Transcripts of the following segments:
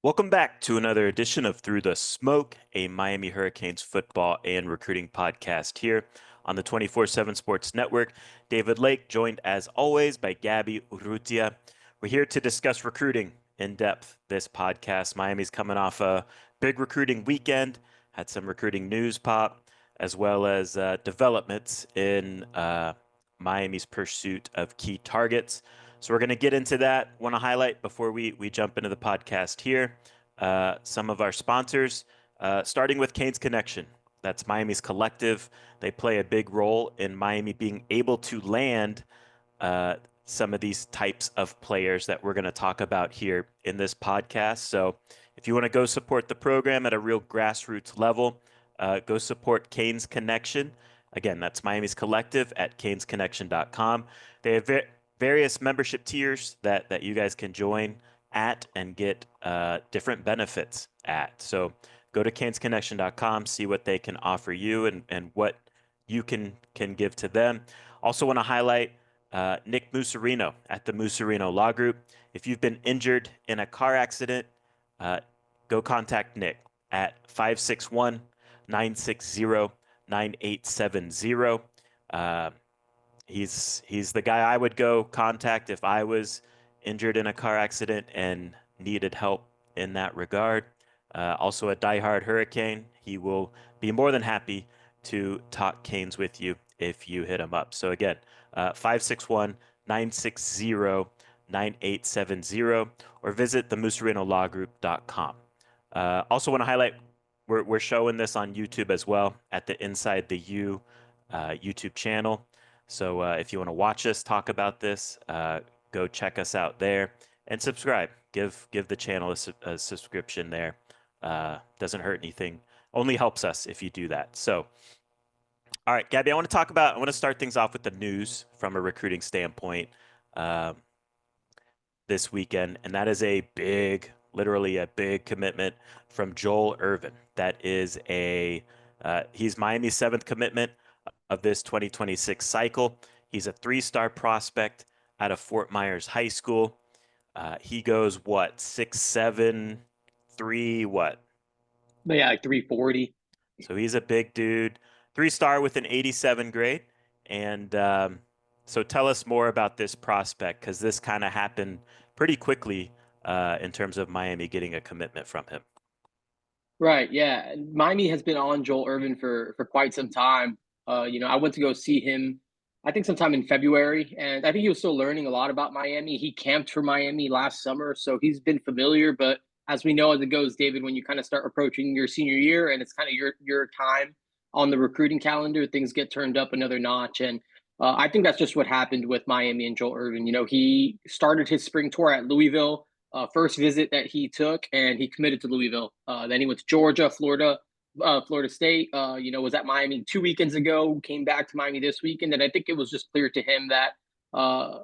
Welcome back to another edition of Through the Smoke, a Miami Hurricanes football and recruiting podcast here on the 24/7 Sports Network. David Lake, joined as always by Gabby Urrutia. We're here to discuss recruiting in depth this podcast. Miami's coming off a big recruiting weekend, had some recruiting news pop, as well as developments in Miami's pursuit of key targets. So we're going to get into that. Want to highlight before we jump into the podcast here some of our sponsors, starting with Canes Connection. That's Miami's collective. They play a big role in Miami being able to land some of these types of players that we're going to talk about here in this podcast. So if you want to go support the program at a real grassroots level, go support Canes Connection. Again, that's Miami's collective at canesconnection.com. They have various membership tiers that you guys can join at and get different benefits at. So go to canesconnection.com, see what they can offer you and what you can give to them. Also want to highlight Nick Musarino at the Musarino Law Group. If you've been injured in a car accident, go contact Nick at 561 960 9870. He's the guy I would go contact if I was injured in a car accident and needed help in that regard. Also a diehard Hurricane. He will be more than happy to talk Canes with you if you hit him up. So again, 561 960 9870 or visit themuserinolawgroup.com. Also want to highlight we're showing this on YouTube as well at the Inside the U YouTube channel. So if you want to watch us talk about this, go check us out there and subscribe. Give the channel a subscription there. Doesn't hurt anything. Only helps us if you do that. So, all right, Gabby, I want to start things off with the news from a recruiting standpoint this weekend, and that is literally a big commitment from Joel Irvin. That is he's Miami's seventh commitment of this 2026 cycle. He's a three-star prospect out of Fort Myers High School. He goes what, 6'7", 3 what? But yeah, like 340. So he's a big dude, three-star with an 87 grade. And so tell us more about this prospect, because this kind of happened pretty quickly in terms of Miami getting a commitment from him. Right. Yeah. Miami has been on Joel Irvin for quite some time. I went to go see him, I think sometime in February, and I think he was still learning a lot about Miami. He camped for Miami last summer, so he's been familiar. But as we know, as it goes, David, when you kind of start approaching your senior year and it's kind of your time on the recruiting calendar, things get turned up another notch. And I think that's just what happened with Miami and Joel Irvin. He started his spring tour at Louisville, first visit that he took, and he committed to Louisville. Then he went to Georgia, Florida State. Was at Miami 2 weekends ago. Came back to Miami this weekend, and I think it was just clear to him that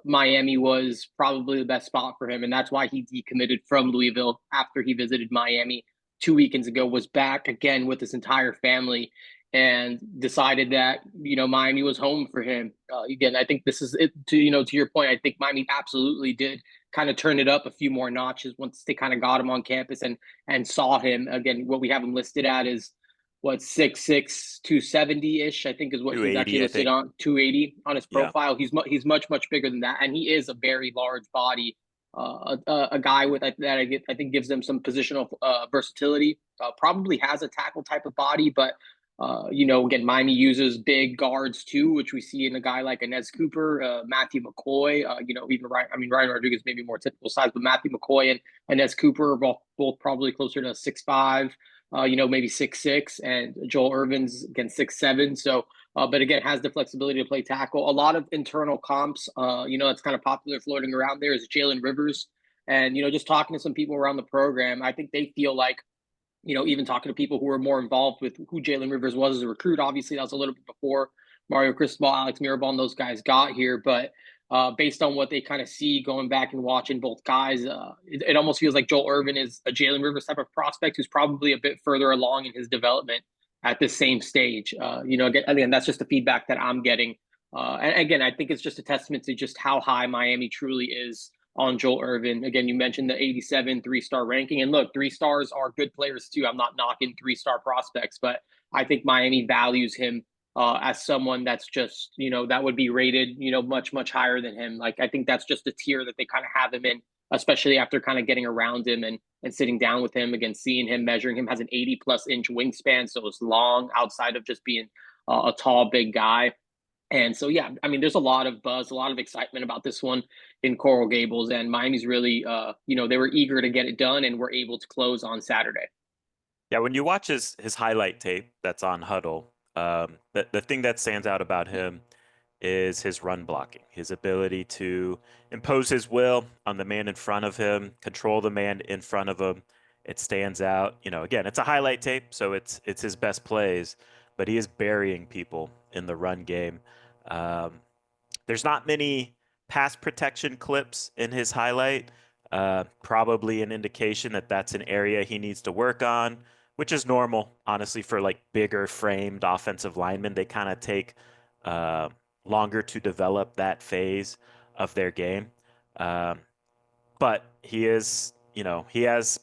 Miami was probably the best spot for him, and that's why he decommitted from Louisville after he visited Miami 2 weekends ago. Was back again with his entire family, and decided that Miami was home for him. Again, I think this is it. To your point, I think Miami absolutely did kind of turn it up a few more notches once they kind of got him on campus and saw him again. What we have him listed at is what, 6'6", 270 ish. I think is what he's actually 280, I listed think. on, 280 on his Yeah. profile. He's much bigger than that, and he is a very large body. A guy with that I think gives them some positional versatility. Probably has a tackle type of body, but again, Miami uses big guards too, which we see in a guy like Inez Cooper, Matthew McCoy. Even Ryan. I mean, Ryan Rodriguez maybe more typical size, but Matthew McCoy and Inez Cooper are both probably closer to 6'5", maybe 6'6", and Joel Irvin's again 6'7". So, but again, has the flexibility to play tackle. A lot of internal comps. That's kind of popular floating around there is Jalen Rivers, and just talking to some people around the program, I think they feel like even talking to people who were more involved with who Jalen Rivers was as a recruit. Obviously, that was a little bit before Mario Cristobal, Alex Mirabal, and those guys got here. But based on what they kind of see going back and watching both guys, it almost feels like Joel Irvin is a Jalen Rivers type of prospect who's probably a bit further along in his development at the same stage. Again, that's just the feedback that I'm getting. And again, I think it's just a testament to just how high Miami truly is on Joel Irvin. Again, you mentioned the 87 3-star ranking. And look, 3 stars are good players too. I'm not knocking 3-star prospects, but I think Miami values him as someone that's just, that would be rated, much, much higher than him. Like, I think that's just a tier that they kind of have him in, especially after kind of getting around him and sitting down with him again, seeing him, measuring him, has an 80 plus inch wingspan. So it's long outside of just being a tall, big guy. And so, yeah, I mean, there's a lot of buzz, a lot of excitement about this one in Coral Gables, and Miami's really, they were eager to get it done, and were able to close on Saturday. Yeah, when you watch his highlight tape that's on Huddle, the thing that stands out about him is his run blocking, his ability to impose his will on the man in front of him, control the man in front of him. It stands out. Again, it's a highlight tape, so it's his best plays, but he is burying people in the run game. Um, there's not many pass protection clips in his highlight. Probably an indication that that's an area he needs to work on, which is normal, honestly, for like bigger framed offensive linemen. They kind of take uh, longer to develop that phase of their game. Um, but he has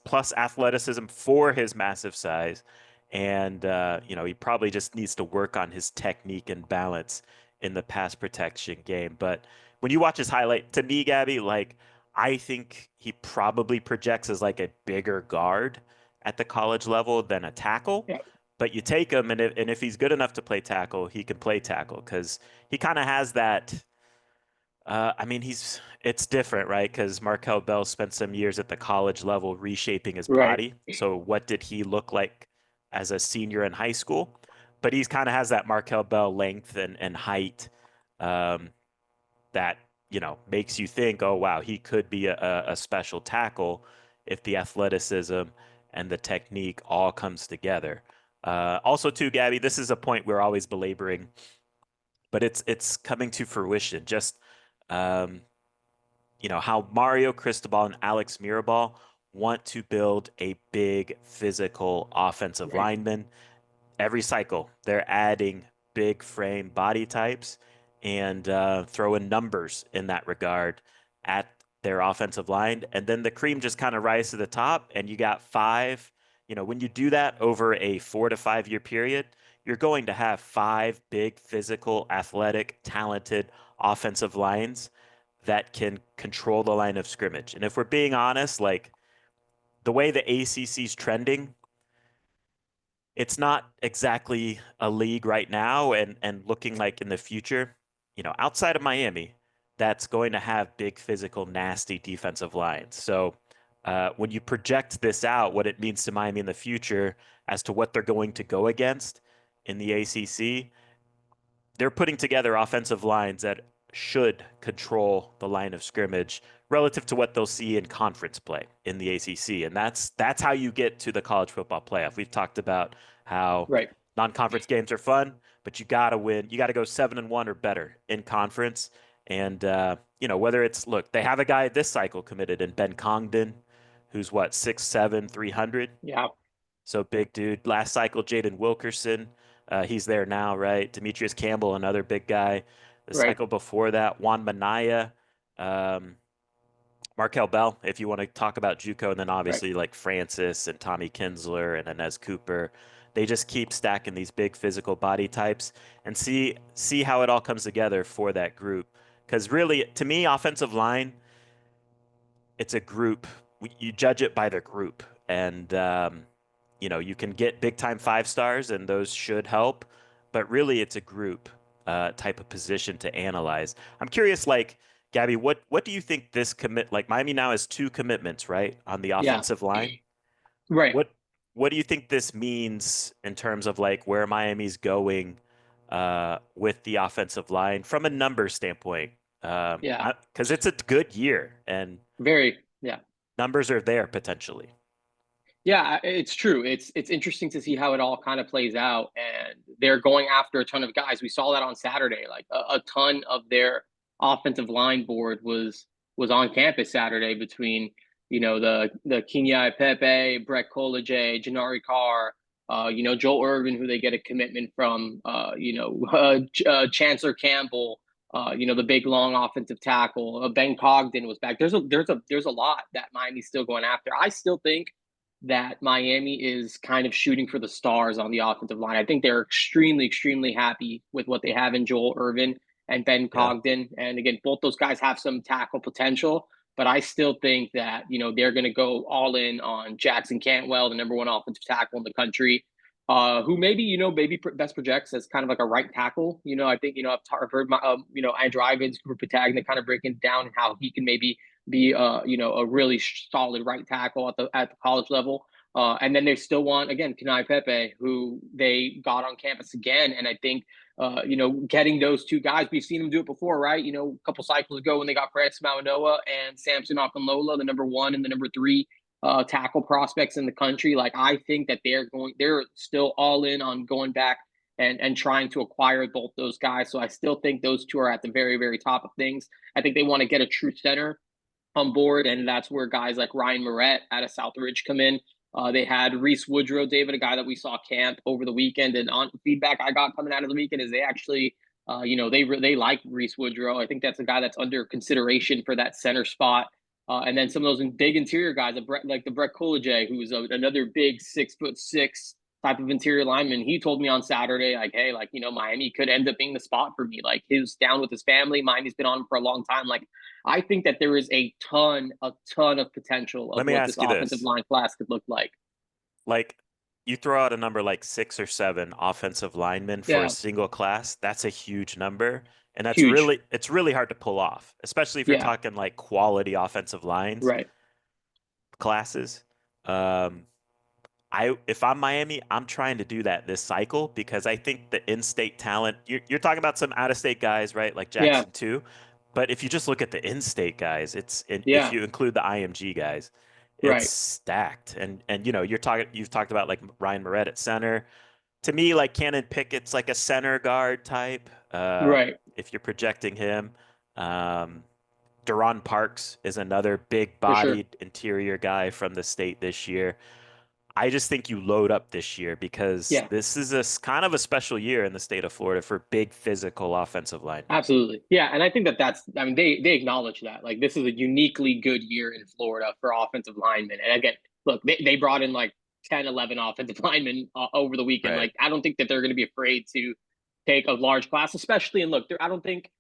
plus athleticism for his massive size. And, he probably just needs to work on his technique and balance in the pass protection game. But when you watch his highlight, to me, Gabby, like, I think he probably projects as like a bigger guard at the college level than a tackle. Yeah, But you take him, and if he's good enough to play tackle, he can play tackle because he kind of has that. I mean, it's different, right? Because Markel Bell spent some years at the college level reshaping his right, body. So what did he look like as a senior in high school? But he's kind of has that Markel Bell length and height um, that, makes you think, oh, wow, he could be a special tackle if the athleticism and the technique all comes together. Also, too, Gabby, this is a point we're always belaboring, but it's coming to fruition. Just um, how Mario Cristobal and Alex Mirabal want to build a big physical offensive right. lineman. Every cycle, they're adding big frame body types and throwing numbers in that regard at their offensive line. And then the cream just kind of rises to the top, and you got five. When you do that over a 4 to 5 year period, you're going to have five big, physical, athletic, talented offensive lines that can control the line of scrimmage. And if we're being honest, like the way the ACC's trending, it's not exactly a league right now and looking like in the future, outside of Miami, that's going to have big physical, nasty defensive lines. So when you project this out, what it means to Miami in the future as to what they're going to go against in the ACC, they're putting together offensive lines that should control the line of scrimmage relative to what they'll see in conference play in the ACC. And that's how you get to the college football playoff. We've talked about how Right. non-conference games are fun, but you got to win. You got to go 7-1 or better in conference. And whether it's look, they have a guy this cycle committed in Ben Congdon, who's what 6'7", 300. Yeah, So big dude. Last cycle, Jaden Wilkerson. He's there now, right? Demetrius Campbell, another big guy. The right, cycle before that, Juan Minaya, um, Markel Bell, if you want to talk about JUCO, and then right. obviously like Francis and Tommy Kinsler and Inez Cooper. They just keep stacking these big physical body types and see how it all comes together for that group. Because really, to me, offensive line, it's a group. You judge it by the group, and you can get big time 5 stars, and those should help. But really, it's a group type of position to analyze. I'm curious, like Gabby, what do you think this commit? Like Miami now has 2 commitments, right, on the Yeah, offensive line. right. What do you think this means in terms of like where Miami's going with the offensive line from a number standpoint? Yeah, Because it's a good year and very. Yeah. numbers are there potentially. Yeah, it's true. It's interesting to see how it all kind of plays out, and they're going after a ton of guys. We saw that on Saturday. Like a ton of their offensive line board was on campus Saturday between the Kenya Pepe, Brett Koleje, Janari Carr, Joel Irvin, who they get a commitment from, Chancellor Campbell. The big long offensive tackle. Ben Cogden was back. There's a lot that Miami's still going after. I still think that Miami is kind of shooting for the stars on the offensive line. I think they're extremely happy with what they have in Joel Irvin and Ben Yeah. Cogden. And again, both those guys have some tackle potential, but I still think that, they're going to go all in on Jackson Cantwell, the number one offensive tackle in the country, who maybe best projects as kind of like a right tackle. I think, I've heard Andrew Ivins, Cooper Patagna kind of breaking down how he can maybe be a really solid right tackle at the college level. And then they still want again Kenai Pepe, who they got on campus again, and I think getting those two guys, we've seen them do it before, right? A couple cycles ago when they got Francis Mauanoa and Samson Okunlola, the number one and the number three tackle prospects in the country. Like I think that they're still all in on going back and trying to acquire both those guys. So I still think those two are at the very top of things. I think they want to get a true center on board, and that's where guys like Ryan Moret out of Southridge come in. They had Reese Woodrow, David, a guy that we saw camp over the weekend, and on feedback I got coming out of the weekend is they actually, they like Reese Woodrow. I think that's a guy that's under consideration for that center spot. And then some of those big interior guys, like the Brett Coolidge, who's another big 6'6" type of interior lineman. He told me on Saturday, like, hey, like, Miami could end up being the spot for me. Like, he was down with his family. Miami's been on him for a long time. Like, I think that there is a ton of potential of Let me what this ask you offensive this. line class could look like. Like, you throw out a number like 6 or 7 offensive linemen for a Yeah, single class, that's a huge number. And huge. it's really hard to pull off, especially if you're Yeah, talking like quality offensive lines right, classes. Um, if I'm Miami, I'm trying to do that this cycle because I think the in-state talent, you're talking about some out-of-state guys, right? Like yeah, Jackson too. But if you just look at the in-state guys, if yeah, you include the IMG guys, it's right, stacked. And you've talked about like Ryan Moret at center. To me, like Cannon Pickett's like a center guard type. right, If you're projecting him, um, Duron Parks is another for sure. big-bodied interior guy from the state this year. I just think you load up this year because Yeah, this is kind of a special year in the state of Florida for big physical offensive linemen. absolutely. Yeah, and I think that's. I mean, they acknowledge that. Like, this is a uniquely good year in Florida for offensive linemen. And again, look, they brought in like 10, 11 offensive linemen over the weekend. Right. Like, I don't think that they're going to be afraid to take a large class, especially. And look, I don't think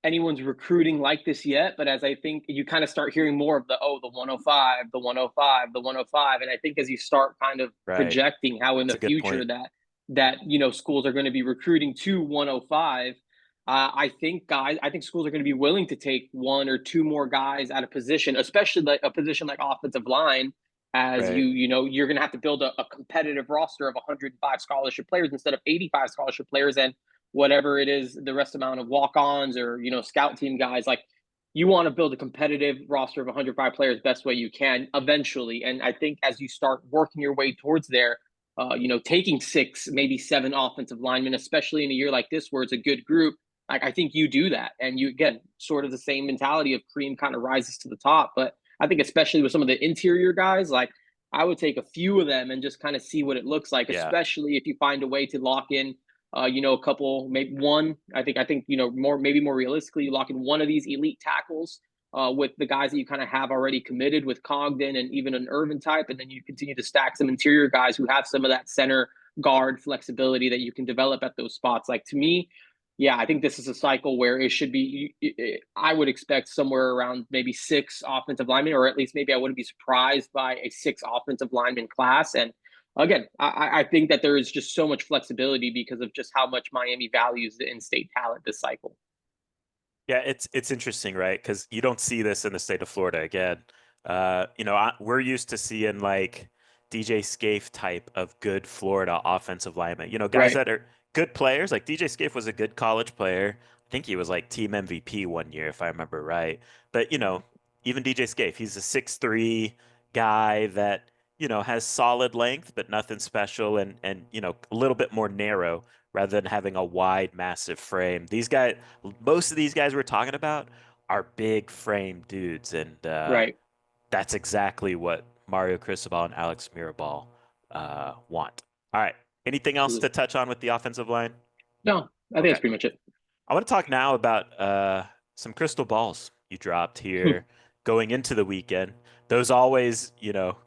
anyone's recruiting like this yet, but as I think you kind of start hearing more of the 105, the 105, the 105, and I think as you start kind of Right. projecting how in That's the a good future point. that schools are going to be recruiting to 105, I think schools are going to be willing to take one or two more guys at a position, especially like a position like offensive line, as Right. you're going to have to build a competitive roster of 105 scholarship players instead of 85 scholarship players, and whatever it is, the rest amount of walk-ons or scout team guys. Like, you want to build a competitive roster of 105 players best way you can eventually. And I think as you start working your way towards there, taking 6, maybe 7 offensive linemen, especially in a year like this where it's a good group, like I think you do that, and you again sort of the same mentality of cream kind of rises to the top. But I think especially with some of the interior guys, like I would take a few of them and just kind of see what it looks like, Yeah. especially if you find a way to lock in a couple, maybe one. I think more, maybe more realistically, you lock in one of these elite tackles with the guys that you kind of have already committed with Cogden and even an Irvin type, and then you continue to stack some interior guys who have some of that center guard flexibility that you can develop at those spots. Like, to me, yeah, I think this is a cycle where it should be. I would expect somewhere around maybe 6 offensive linemen, or at least maybe I wouldn't be surprised by a 6 offensive lineman class. And again, I think that there is just so much flexibility because of just how much Miami values the in-state talent this cycle. Yeah, it's interesting, right? Because you don't see this in the state of Florida again. We're used to seeing like DJ Scaife type of good Florida offensive linemen. Guys Right. that are good players. Like DJ Scaife was a good college player. I think he was like team MVP one year, if I remember right. But even DJ Scaife, he's a 6'3" guy that has solid length, but nothing special, and a little bit more narrow rather than having a wide, massive frame. Most of these guys we're talking about are big frame dudes, and Right. that's exactly what Mario Cristobal and Alex Mirabal want. All right. Anything else to Absolutely. touch on with the offensive line? No, I think Okay. that's pretty much it. I want to talk now about some crystal balls you dropped here going into the weekend. Those always,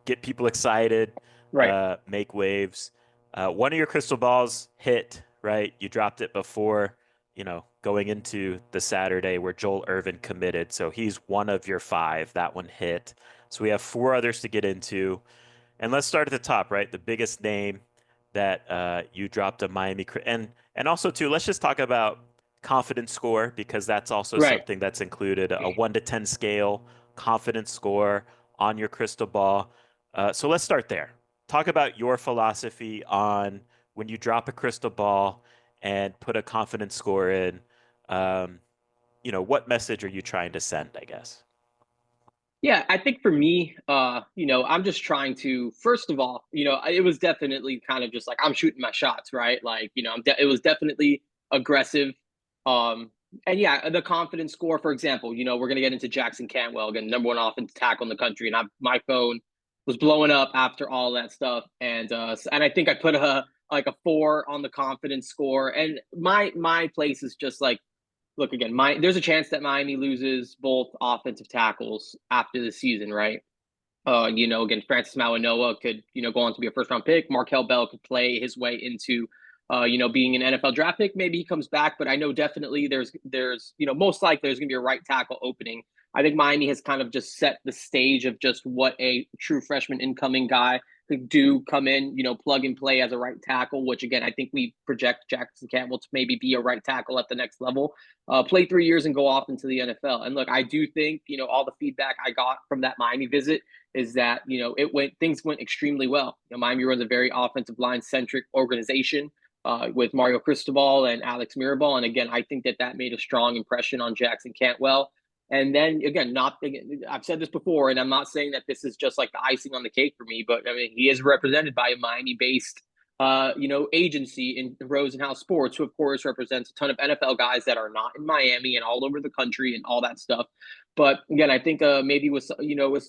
get people excited, Right. make waves. One of your crystal balls hit, right? You dropped it before, going into the Saturday where Joel Irvin committed. So he's one of your five. That one hit. So we have four others to get into. And let's start at the top, right? The biggest name that you dropped a and also too. Let's just talk about confidence score because that's also Right. something that's included a 1 to 10 scale confidence score on your crystal ball. So let's start there. Talk about your philosophy on when you drop a crystal ball and put a confidence score in. Um, what message are you trying to send, I guess? Yeah, I think for me, I'm just trying to, first of all, it was definitely kind of just like I'm shooting my shots, right? Like, it was definitely aggressive. Um, and yeah, the confidence score, for example, we're gonna get into Jackson Cantwell again, number one offensive tackle in the country, and my phone was blowing up after all that stuff, and I think I put a like a 4 on the confidence score, and my place is just like look again, there's a chance that Miami loses both offensive tackles after the season, right? Again, Francis Mawanoa could, go on to be a first round pick. Markel Bell could play his way into, being an NFL draft pick. Maybe he comes back, but I know definitely most likely there's going to be a right tackle opening. I think Miami has kind of just set the stage of just what a true freshman incoming guy could do come in, plug and play as a right tackle, which again, I think we project Jackson Campbell to maybe be a right tackle at the next level. Play 3 years and go off into the NFL. And look, I do think, all the feedback I got from that Miami visit is that things went extremely well. Miami runs a very offensive line centric organization with Mario Cristobal and Alex Mirabal, and again, I think that made a strong impression on Jackson Cantwell. And then again, I've said this before, and I'm not saying that this is just like the icing on the cake for me, but I mean he is represented by a Miami-based agency in Rosenhaus Sports, who of course represents a ton of NFL guys that are not in Miami and all over the country and all that stuff. But again, I think maybe with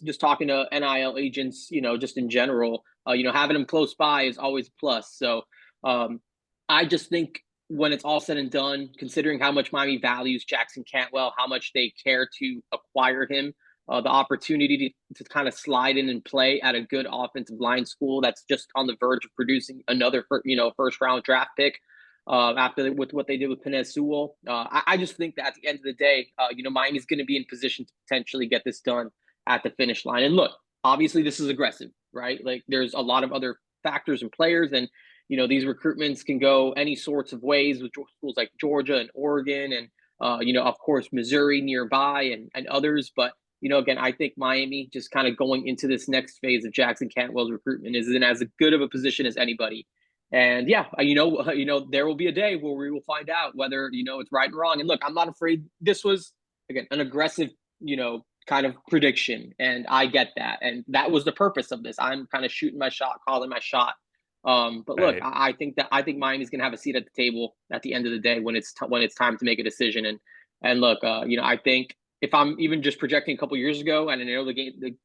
just talking to NIL agents, just in general, having them close by is always a plus. So um, I just think when it's all said and done, considering how much Miami values Jackson Cantwell, how much they care to acquire him, the opportunity to kind of slide in and play at a good offensive line school that's just on the verge of producing another first round draft pick after with what they did with Penei Sewell. I just think that at the end of the day, Miami's going to be in position to potentially get this done at the finish line. And look, obviously this is aggressive, right? Like there's a lot of other factors and players, and these recruitments can go any sorts of ways with schools like Georgia and Oregon, and of course Missouri nearby and others. But again, I think Miami just kind of going into this next phase of Jackson Cantwell's recruitment is in as good of a position as anybody. And yeah, there will be a day where we will find out whether it's right and wrong. And look, I'm not afraid. This was again an aggressive, kind of prediction, and I get that, and that was the purpose of this. I'm kind of shooting my shot, calling my shot. But look, Right. I think Miami's gonna have a seat at the table at the end of the day when it's time to make a decision. And look, I think if I'm even just projecting a couple years ago, and I know the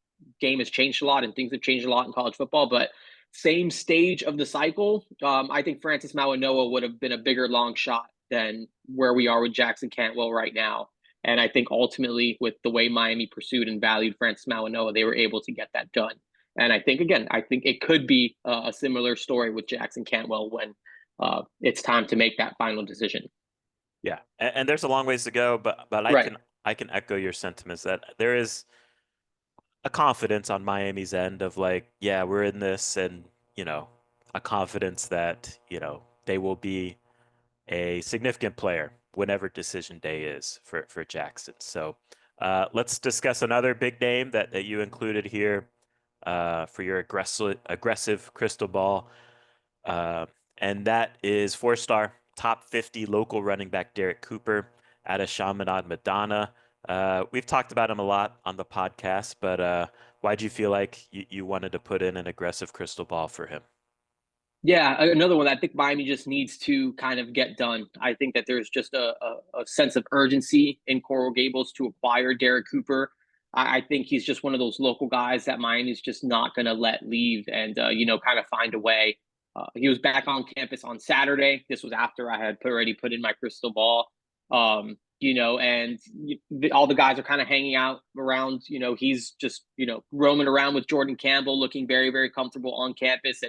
game has changed a lot and things have changed a lot in college football, but same stage of the cycle, I think Francis Mawanoa would have been a bigger long shot than where we are with Jackson Cantwell right now. And I think ultimately, with the way Miami pursued and valued Francis Mawanoa, they were able to get that done. And I think again, I think it could be a similar story with Jackson Cantwell when it's time to make that final decision. Yeah. And there's a long ways to go, but Right. I can echo your sentiments that there is a confidence on Miami's end of like, yeah, we're in this, and you know, a confidence that, they will be a significant player whenever decision day is for Jackson. So let's discuss another big name that you included here for your aggressive crystal ball. Uh, and that is four-star top 50 local running back Derek Cooper out of Chaminade Madonna. We've talked about him a lot on the podcast, but why'd you feel like you wanted to put in an aggressive crystal ball for him? Yeah, another one. I think Miami just needs to kind of get done. I think that there's just a sense of urgency in Coral Gables to acquire Derek Cooper. I think he's just one of those local guys that Miami's just not going to let leave and, kind of find a way. He was back on campus on Saturday. This was after I had already put in my crystal ball. And all the guys are kind of hanging out around. He's just roaming around with Jordan Campbell, looking very very comfortable on campus.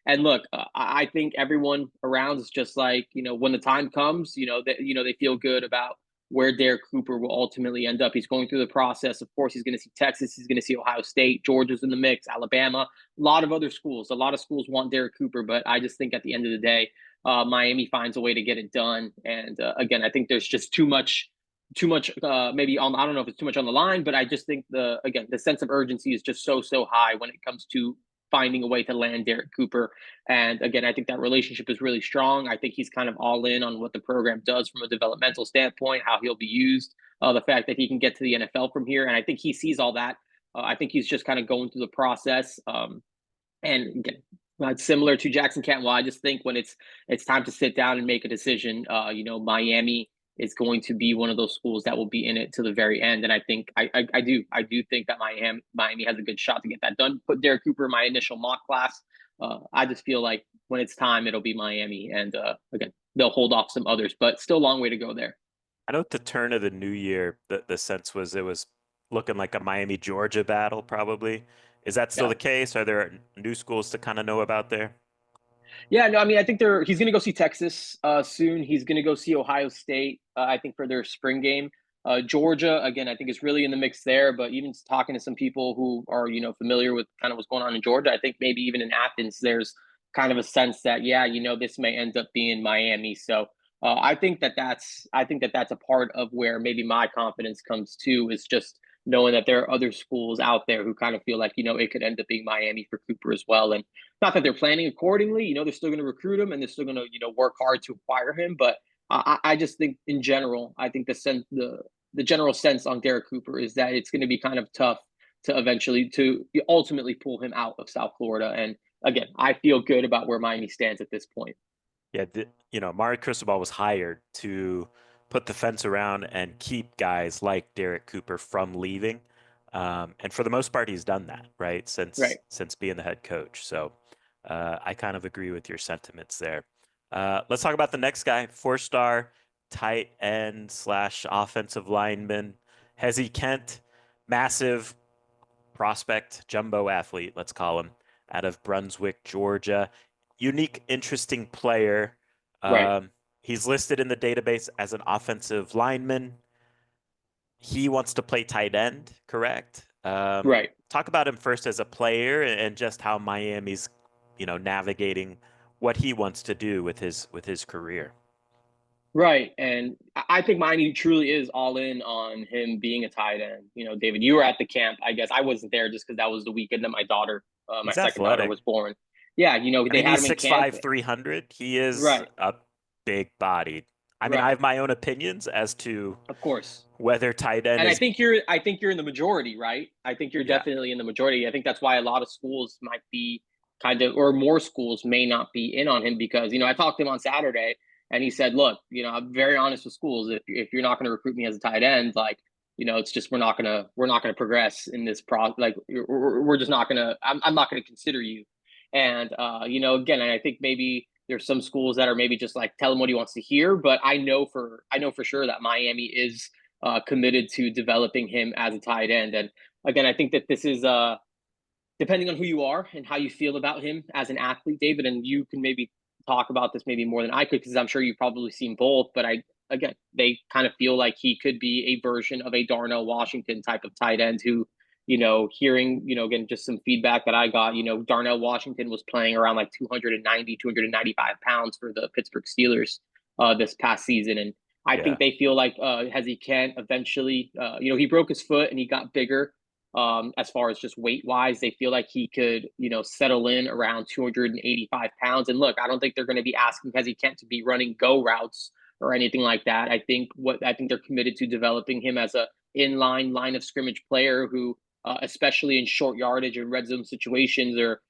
And look, I think everyone around is just like when the time comes, that they feel good about where Derek Cooper will ultimately end up. He's going through the process. Of course, he's going to see Texas. He's going to see Ohio State. Georgia's in the mix. Alabama. A lot of other schools. A lot of schools want Derek Cooper, but I just think at the end of the day, Miami finds a way to get it done. And again, I think there's just too much maybe on, I don't know if it's too much on the line, but I just think the sense of urgency is just so high when it comes to finding a way to land Derek Cooper. And again, I think that relationship is really strong. I think he's kind of all in on what the program does from a developmental standpoint, how he'll be used, the fact that he can get to the NFL from here. And I think he sees all that. I think he's just kind of going through the process. And again, it's similar to Jackson Cantwell. I just think when it's time to sit down and make a decision, Miami is going to be one of those schools that will be in it to the very end. And I think I do think that Miami has a good shot to get that done. Put Derek Cooper in my initial mock class. I just feel like when it's time, it'll be Miami, and again, they'll hold off some others, but still a long way to go there. I know at the turn of the new year, the sense was it was looking like a Miami Georgia battle, probably. Is that still Yeah. the case? Are there new schools to kind of know about there? Yeah, no, I mean, I think he's going to go see Texas soon. He's going to go see Ohio State, I think, for their spring game. Georgia, again, I think is really in the mix there. But even talking to some people who are, familiar with kind of what's going on in Georgia, I think maybe even in Athens, there's kind of a sense that, yeah, this may end up being Miami. So I think that's a part of where maybe my confidence comes too, is just knowing that there are other schools out there who kind of feel like, it could end up being Miami for Cooper as well. And not that they're planning accordingly. They're still going to recruit him and they're still going to work hard to acquire him. But I just think in general, I think the general sense on Derek Cooper is that it's going to be kind of tough to ultimately pull him out of South Florida. And again, I feel good about where Miami stands at this point. Yeah, Mari Cristobal was hired to put the fence around and keep guys like Derek Cooper from leaving. And for the most part, he's done that, right? Since Right. since being the head coach. So I kind of agree with your sentiments there. Let's talk about the next guy, four-star tight end slash offensive lineman, Heesy Kent, massive prospect, jumbo athlete, let's call him, out of Brunswick, Georgia. Unique, interesting player. Right. Um, he's listed in the database as an offensive lineman. He wants to play tight end, correct? Right. Talk about him first as a player and just how Miami's, navigating what he wants to do with his career. Right. And I think Miami truly is all in on him being a tight end. David, you were at the camp. I guess I wasn't there just because that was the weekend that my He's second daughter athletic. was born. Yeah, I they mean, had he's him in camp. 6'5", 300. He is Right. a big bodied. I mean, I Right. have my own opinions as to Of course. whether tight end And I is, think you're in the majority, right? I think you're yeah, definitely in the majority. I think that's why a lot of schools might be kind of, or more schools may not be in on him because I talked to him on Saturday and he said, "Look, I'm very honest with schools. If you're not going to recruit me as a tight end, like, it's just we're not gonna progress in this pro. Like, we're just not gonna. I'm not gonna consider you." And again, I think maybe there's some schools that are maybe just like tell him what he wants to hear, but I know for sure that Miami is committed to developing him as a tight end. And again, I think that this is depending on who you are and how you feel about him as an athlete, David. And you can maybe talk about this maybe more than I could because I'm sure you've probably seen both. But again, they kind of feel like he could be a version of a Darnell Washington type of tight end who. Hearing, again, just some feedback that I got, Darnell Washington was playing around like 290, 295 pounds for the Pittsburgh Steelers this past season. And I think yeah, they feel like Hezy Kent eventually, he broke his foot and he got bigger. As far as just weight wise, they feel like he could, settle in around 285 pounds. And look, I don't think they're going to be asking Hezy Kent to be running go routes or anything like that. I think they're committed to developing him as a inline line of scrimmage player who, especially in short yardage and red zone situations or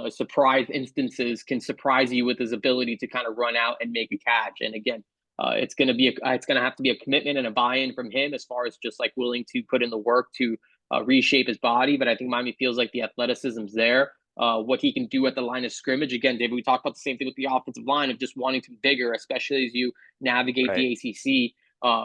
surprise instances, can surprise you with his ability to kind of run out and make a catch. And again, it's going to have to be a commitment and a buy-in from him as far as just like willing to put in the work to reshape his body. But I think Miami feels like the athleticism's there. what he can do at the line of scrimmage. Again, David, we talked about the same thing with the offensive line of just wanting to be bigger, especially as you navigate Right. the ACC.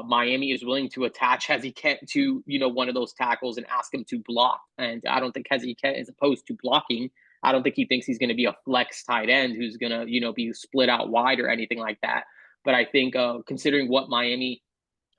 Miami is willing to attach Heesy Kent to one of those tackles and ask him to block. And I don't think Heesy Kent is opposed to blocking. I don't think he thinks he's going to be a flex tight end who's going to be split out wide or anything like that. But I think considering what Miami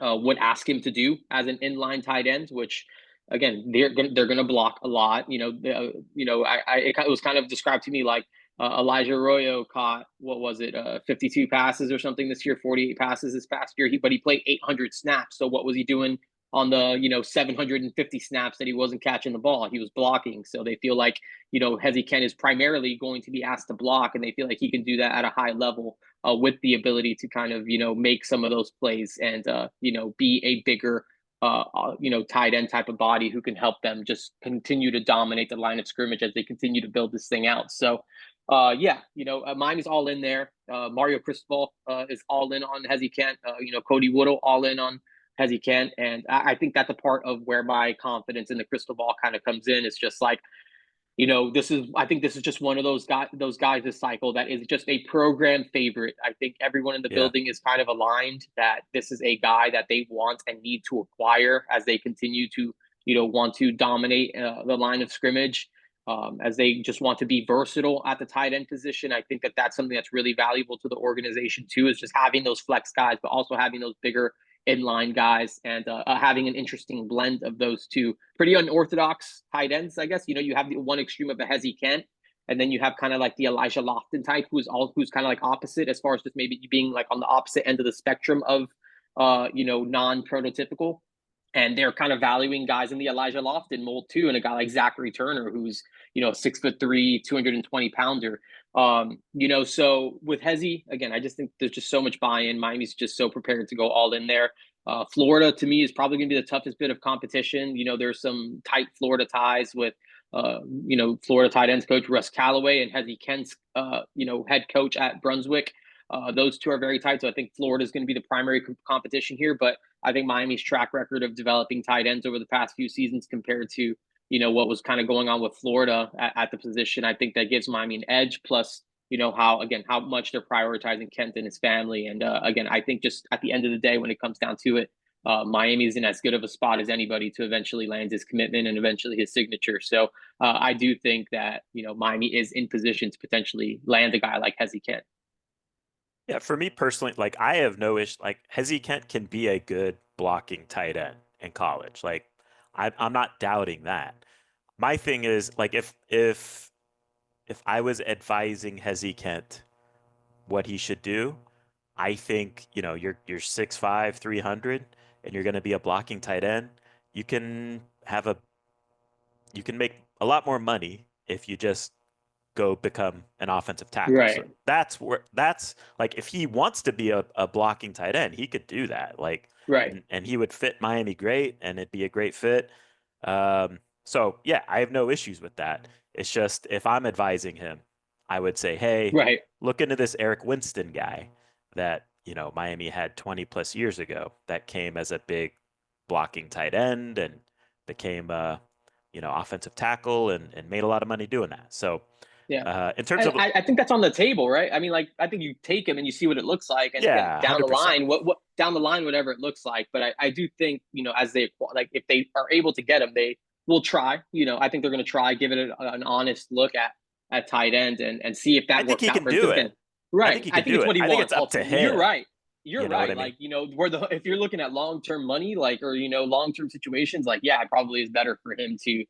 would ask him to do as an inline tight end, which again they're gonna block a lot. It was kind of described to me like Elijah Arroyo caught what was it 52 passes or something this year, 48 passes this past year. But he played 800 snaps. So what was he doing on the 750 snaps that he wasn't catching the ball? He was blocking. So they feel like Heesy Kent is primarily going to be asked to block, and they feel like he can do that at a high level with the ability to kind of make some of those plays and be a bigger tight end type of body who can help them just continue to dominate the line of scrimmage as they continue to build this thing out. So Miami's all in there. Mario Cristobal is all in on Heesy Kent. Cody Woodle all in on Heesy Kent, and I think that's a part of where my confidence in the crystal ball kind of comes in. It's just like I think this is just one of those guys this cycle that is just a program favorite. I think everyone in the Yeah. building is kind of aligned that this is a guy that they want and need to acquire as they continue to, want to dominate the line of scrimmage. As they just want to be versatile at the tight end position. I think that that's something that's really valuable to the organization too, is just having those flex guys, but also having those bigger inline guys and having an interesting blend of those two pretty unorthodox tight ends, I guess. You have the one extreme of a Heesy Kent, and then you have kind of like the Elijah Lofton type, who's kind of like opposite as far as just maybe being like on the opposite end of the spectrum of non-prototypical. And they're kind of valuing guys in the Elijah Lofton mold too, and a guy like Zachary Turner, who's 6'3", 220 pounder. So with Hezy, again, I just think there's just so much buy-in. Miami's just so prepared to go all in there. Florida, to me, is probably going to be the toughest bit of competition. There's some tight Florida ties with, Florida tight ends coach Russ Callaway and Hezy Kent's, head coach at Brunswick. Those two are very tight. So I think Florida is going to be the primary competition here. But I think Miami's track record of developing tight ends over the past few seasons compared to, what was kind of going on with Florida at the position, I think that gives Miami an edge. Plus, how much they're prioritizing Kent and his family. And again, I think just at the end of the day, when it comes down to it, Miami's in as good of a spot as anybody to eventually land his commitment and eventually his signature. So I do think that, Miami is in position to potentially land a guy like Hezy Kent. Yeah, for me personally, like I have no issue. Like Hezy Kent can be a good blocking tight end in college. Like I'm not doubting that. My thing is like if I was advising Hezy Kent what he should do, I think you're 6'5", 300, and you're going to be a blocking tight end. You can have a you can make a lot more money if you just go become an offensive tackle. So Right. that's like if he wants to be a blocking tight end, he could do that. Like Right. and he would fit Miami great and it'd be a great fit. So yeah, I have no issues with that. It's just if I'm advising him, I would say, hey, Right. look into this Eric Winston guy that, Miami had 20 plus years ago that came as a big blocking tight end and became offensive tackle and made a lot of money doing that. So Yeah. in terms And of I think that's on the table, right? I mean, like, I think you take him and you see what it looks like, and again, yeah, down the 100%. line, what down the line, whatever it looks like. But I do think, as they like, if they are able to get him, they will try. I think they're going to try, give it an honest look at tight end and see if I that think works he out can for him. do Because again, it. I think right, he I can think do it's it. what he I think wants it's up to ultimately. You're him. right. You're You know what right. I mean? Like, where if you're looking at long term money, like, or long term situations, like, yeah, it probably is better for him to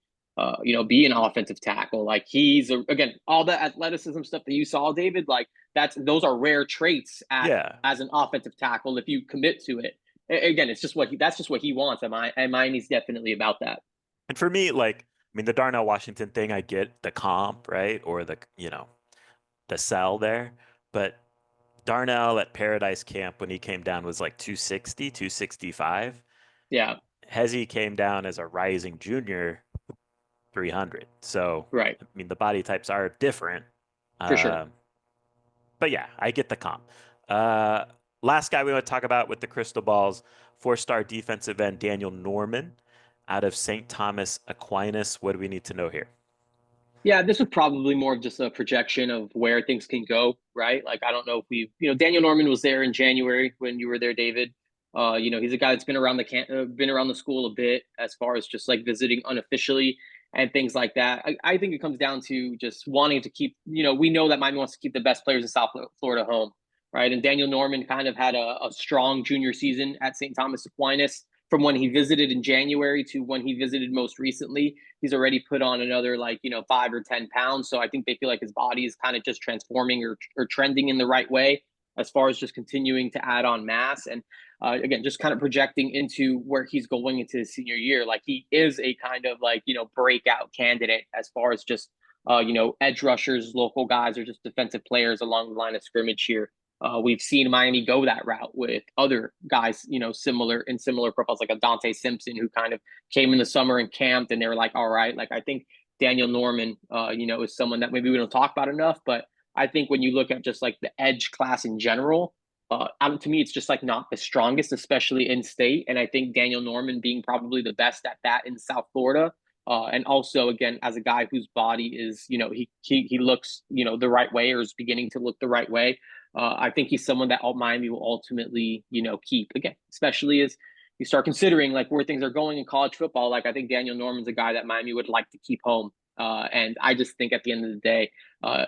be an offensive tackle. Like again, all the athleticism stuff that you saw, David, like those are rare traits Yeah. as an offensive tackle if you commit to it. Again, it's just that's just what he wants, and Miami's definitely about that. And for me, like, I mean, the Darnell Washington thing, I get the comp, right? Or the sell there. But Darnell at Paradise Camp when he came down was like 260, 265. Yeah, Hezi came down as a rising junior 300. So, right, I mean, the body types are different. for sure. Um, but yeah, I get the comp. Uh, Last guy we want to talk about with the crystal balls, four-star defensive end Daniel Norman out of St. Thomas Aquinas. What do we need to know here? Yeah, this was probably more of just a projection of where things can go, right? Like, I don't know if Daniel Norman was there in January when you were there, David. He's a guy that's been around the school a bit as far as just like visiting unofficially and things like that. I think it comes down to just wanting to keep, we know that Miami wants to keep the best players in South Florida home, right? And Daniel Norman kind of had a strong junior season at St. Thomas Aquinas from when he visited in January to when he visited most recently. He's already put on another 5 or 10 pounds. So I think they feel like his body is kind of just transforming or trending in the right way as far as just continuing to add on mass. And again, just kind of projecting into where he's going into his senior year. Like he is a kind of breakout candidate as far as just edge rushers, local guys, or just defensive players along the line of scrimmage here. We've seen Miami go that route with other guys, similar profiles, like a Dante Simpson, who kind of came in the summer and camped, and they were like, all right, like I think Daniel Norman, is someone that maybe we don't talk about enough, but I think when you look at just like the edge class in general, to me, it's just like not the strongest, especially in state. And I think Daniel Norman being probably the best at that in South Florida. And also, again, as a guy whose body is, he looks, the right way, or is beginning to look the right way. I think he's someone that Miami will ultimately, keep again, especially as you start considering like where things are going in college football. Like I think Daniel Norman's a guy that Miami would like to keep home. And I just think at the end of the day,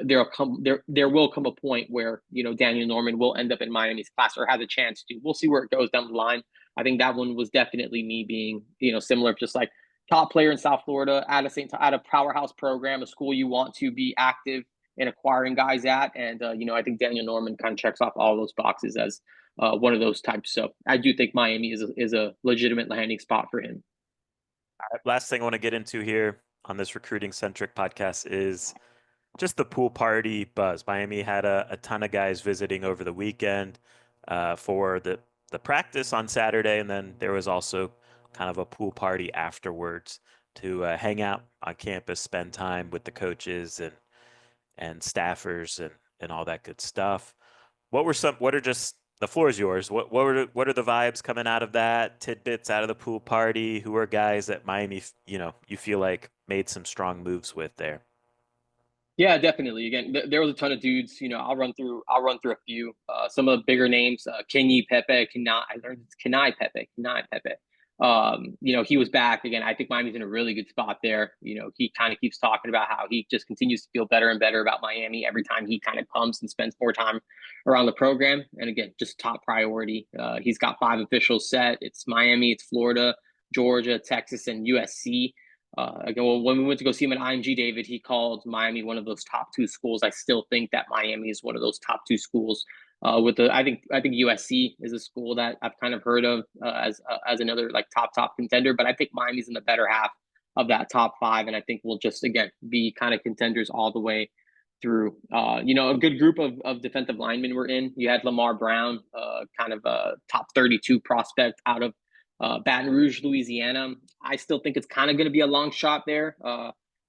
there will come a point where Daniel Norman will end up in Miami's class or has a chance to. We'll see where it goes down the line. I think that one was definitely me being similar, just like top player in South Florida at a powerhouse program, a school you want to be active in acquiring guys at. And, I think Daniel Norman kind of checks off all those boxes as one of those types. So I do think Miami is a legitimate landing spot for him. Last thing I want to get into here on this recruiting centric podcast is just the pool party buzz. Miami had a ton of guys visiting over the weekend for the practice on Saturday, and then there was also kind of a pool party afterwards to hang out on campus, spend time with the coaches and staffers and all that good stuff. What are just the floor is yours. What are the vibes coming out of that? Tidbits out of the pool party? Who are guys that Miami, you feel like made some strong moves with there? Yeah, definitely. Again, there was a ton of dudes. I'll run through a few. Some of the bigger names, Kenyi Pepe, Kenai. I learned it's Kenai Pepe. He was back again. I think Miami's in a really good spot there. He kind of keeps talking about how he just continues to feel better and better about Miami every time he kind of comes and spends more time around the program. And again, just top priority. He's got 5 officials set. It's Miami, it's Florida, Georgia, Texas, and USC. Again, when we went to go see him at IMG, David, he called Miami one of those top 2 schools. I still think that Miami is one of those top 2 schools. I think USC is a school that I've kind of heard of as another like top contender, but I think Miami's in the better half of that top 5, and I think we'll just again be kind of contenders all the way through. A good group of defensive linemen were in. You had Lamar Brown, kind of a top 32 prospect out of Baton Rouge, Louisiana. I still think it's kind of going to be a long shot there.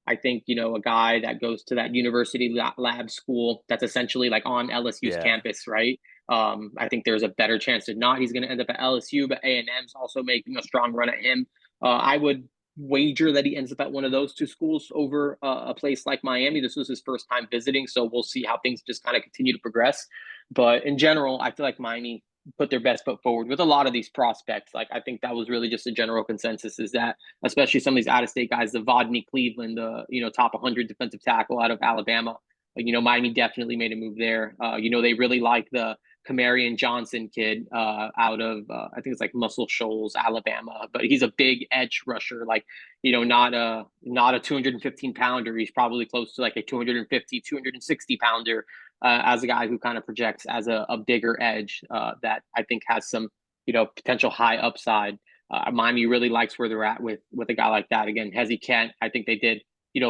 I think, a guy that goes to that university lab school that's essentially like on LSU's Yeah. campus, right? I think there's a better chance that not he's going to end up at LSU, but A&M's also making a strong run at him. I would wager that he ends up at one of those 2 schools over a place like Miami. This was his first time visiting, so we'll see how things just kind of continue to progress. But in general, I feel like Miami put their best foot forward with a lot of these prospects. Like I think that was really just a general consensus, is that especially some of these out of state guys, the Vodney Cleveland, the top 100 defensive tackle out of Alabama. Miami definitely made a move there. They really like the Camarion Johnson kid out of I think it's like Muscle Shoals, Alabama, but he's a big edge rusher. Like not a 215 pounder. He's probably close to like a 250, 260 pounder as a guy who kind of projects as a bigger edge that I think has some potential high upside. Miami really likes where they're at with a guy like that. Again, Heesy Kent, I think they did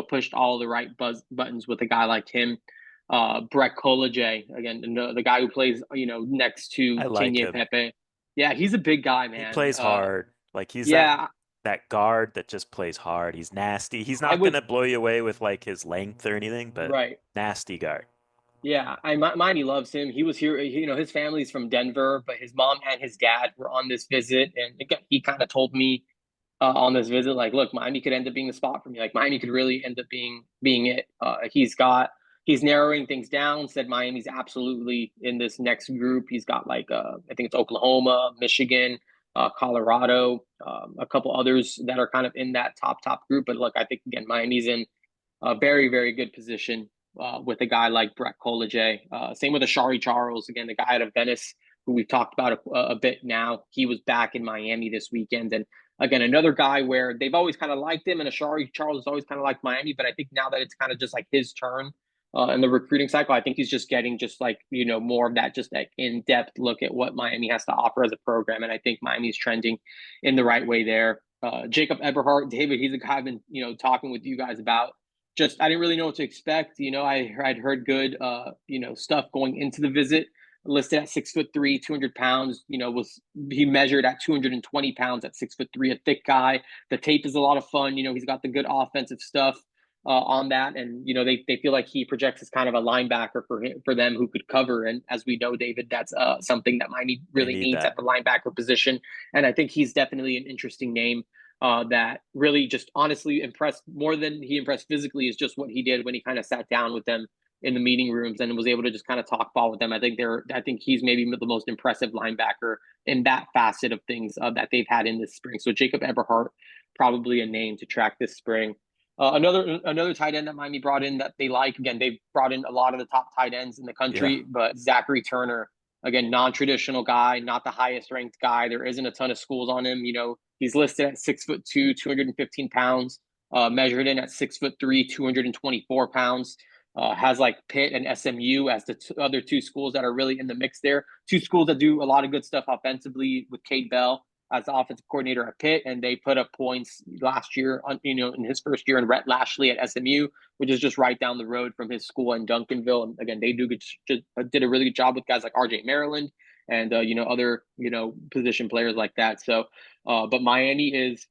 pushed all the right buttons with a guy like him. Brett Kolajay, again, the guy who plays next to I like Kenye him. Pepe. Yeah, he's a big guy, He man. plays hard. Like he's Yeah, that guard that just plays hard. He's nasty. He's I not would gonna blow you away with like his length or anything, but right. nasty guard. Yeah, Miami loves him. He was here. His family's from Denver, but his mom and his dad were on this visit, and again, he kind of told me on this visit. Like, look, Miami could end up being the spot for me. Like, Miami could really end up being it. He's narrowing things down. Said Miami's absolutely in this next group. He's got like I think it's Oklahoma, Michigan, Colorado, a couple others that are kind of in that top group. But look, I think again Miami's in a very good position with a guy like Brett Koleje. Same with Ashari Charles, again, the guy out of Venice who we've talked about a bit now. He was back in Miami this weekend. And again, another guy where they've always kind of liked him, and Ashari Charles has always kind of liked Miami. But I think now that it's kind of just like his turn in the recruiting cycle, I think he's just getting just like, more of that, just like in depth look at what Miami has to offer as a program. And I think Miami's trending in the right way there. Jacob Eberhardt, David, he's a guy I've been, talking with you guys about. Just I didn't really know what to expect. I'd heard good stuff going into the visit. Listed at 6'3", 200 pounds. He measured at 220 pounds at 6'3", a thick guy. The tape is a lot of fun. He's got the good offensive stuff on that, and they feel like he projects as kind of a linebacker for them who could cover. And as we know, David, that's something that Miami They really need needs that. at the linebacker position. And I think he's definitely an interesting name that really just honestly impressed more than he impressed physically is just what he did when he kind of sat down with them in the meeting rooms and was able to just kind of talk ball with them. I think he's maybe the most impressive linebacker in that facet of things that they've had in this spring. So Jacob Eberhardt, probably a name to track this spring. Another tight end that Miami brought in that they like. Again, they've brought in a lot of the top tight ends in the Yeah. country, but Zachary Turner, again, non-traditional guy, not the highest ranked guy. There isn't a ton of schools on him. He's listed at 6'2", 215 pounds, measured in at 6'3", 224 pounds. Has like Pitt and SMU as the other two schools that are really in the mix there. Two schools that do a lot of good stuff offensively with Cade Bell as the offensive coordinator at Pitt, and they put up points last year, in his first year, and Rhett Lashley at SMU, which is just right down the road from his school in Duncanville. And again, they did a really good job with guys like RJ Maryland and other position players like that. So, but Miami is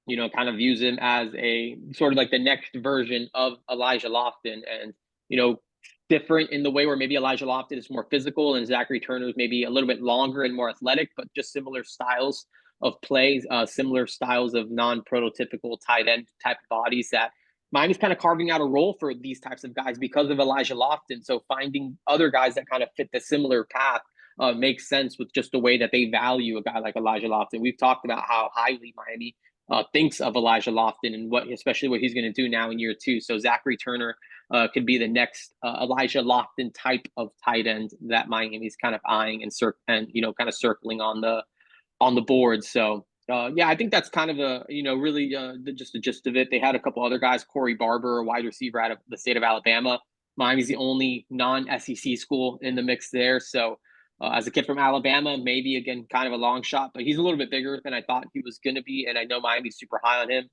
kind of views him as a sort of like the next version of Elijah Lofton, and different in the way where maybe Elijah Lofton is more physical and Zachary Turner is maybe a little bit longer and more athletic, but just similar styles of plays, similar styles of non-prototypical tight end type of bodies that Miami's kind of carving out a role for these types of guys because of Elijah Lofton. So finding other guys that kind of fit the similar path makes sense with just the way that they value a guy like Elijah Lofton. We've talked about how highly Miami thinks of Elijah Lofton and especially what he's going to do now in year two. So Zachary Turner could be the next Elijah Lofton type of tight end that Miami's kind of eyeing and kind of circling on the board. So yeah, I think that's kind of really just the gist of it. They had a couple other guys, Corey Barber, a wide receiver out of the state of Alabama. Miami's the only non-SEC school in the mix there. So as a kid from Alabama, maybe again kind of a long shot, but he's a little bit bigger than I thought he was going to be, and I know Miami's super high on him.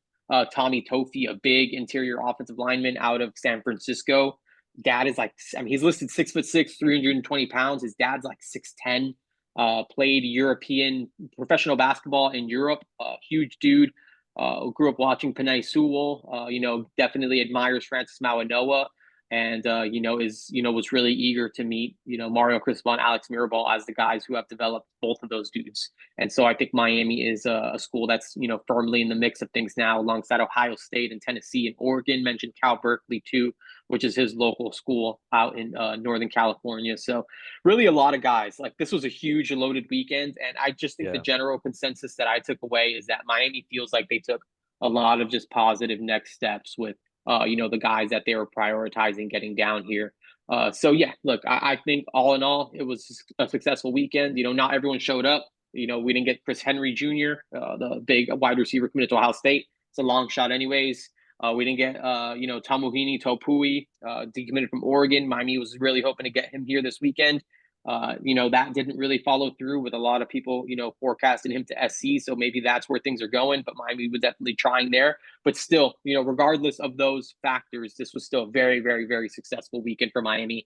Tommy Tofi, a big interior offensive lineman out of San Francisco. Dad is like, I mean, he's listed 6'6", 320 pounds. His dad's like 6'10". Played European professional basketball in Europe. Huge dude. Grew up watching Penei Sewell. Definitely admires Francis Mawanoa, and was really eager to meet Mario Cristobal, Alex Mirabal as the guys who have developed both of those dudes. And so I think Miami is a school that's firmly in the mix of things now, alongside Ohio State and Tennessee and Oregon. Mentioned Cal Berkeley too, which is his local school out in Northern California. So really a lot of guys. Like, this was a huge loaded weekend, and I just think the Yeah. general consensus that I took away is that Miami feels like they took a lot of just positive next steps with the guys that they were prioritizing getting down here. So yeah, look, I think all in all, it was a successful weekend. Not everyone showed up. We didn't get Chris Henry Jr., the big wide receiver committed to Ohio State. It's a long shot, anyways. We didn't get Tamuhini Topui, decommitted from Oregon. Miami was really hoping to get him here this weekend. That didn't really follow through with a lot of people, forecasting him to SC. So maybe that's where things are going. But Miami was definitely trying there. But still, regardless of those factors, this was still a very, very, very successful weekend for Miami.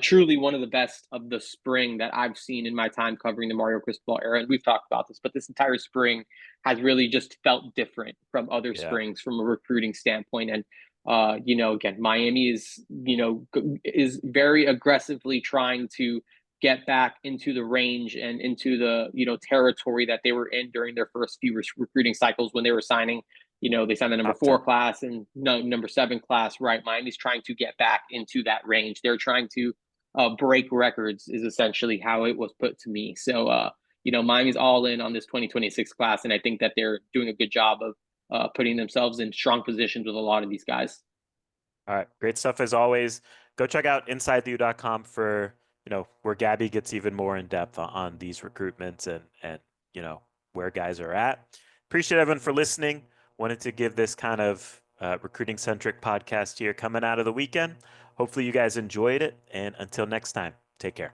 Truly one of the best of the spring that I've seen in my time covering the Mario Cristobal era. And we've talked about this, but this entire spring has really just felt different from other Yeah. springs from a recruiting standpoint. And again, Miami is very aggressively trying to get back into the range and into the territory that they were in during their first few recruiting cycles when they were signing. They signed the number Top 10. 4 class and no, number 7 class. Right, Miami's trying to get back into that range. They're trying to break records. Is essentially how it was put to me. So Miami's all in on this 2026 class, and I think that they're doing a good job of putting themselves in strong positions with a lot of these guys. All right. Great stuff as always. Go check out insidetheu.com for, where Gabby gets even more in depth on these recruitments and, where guys are at. Appreciate everyone for listening. Wanted to give this kind of recruiting centric podcast here coming out of the weekend. Hopefully you guys enjoyed it. And until next time, take care.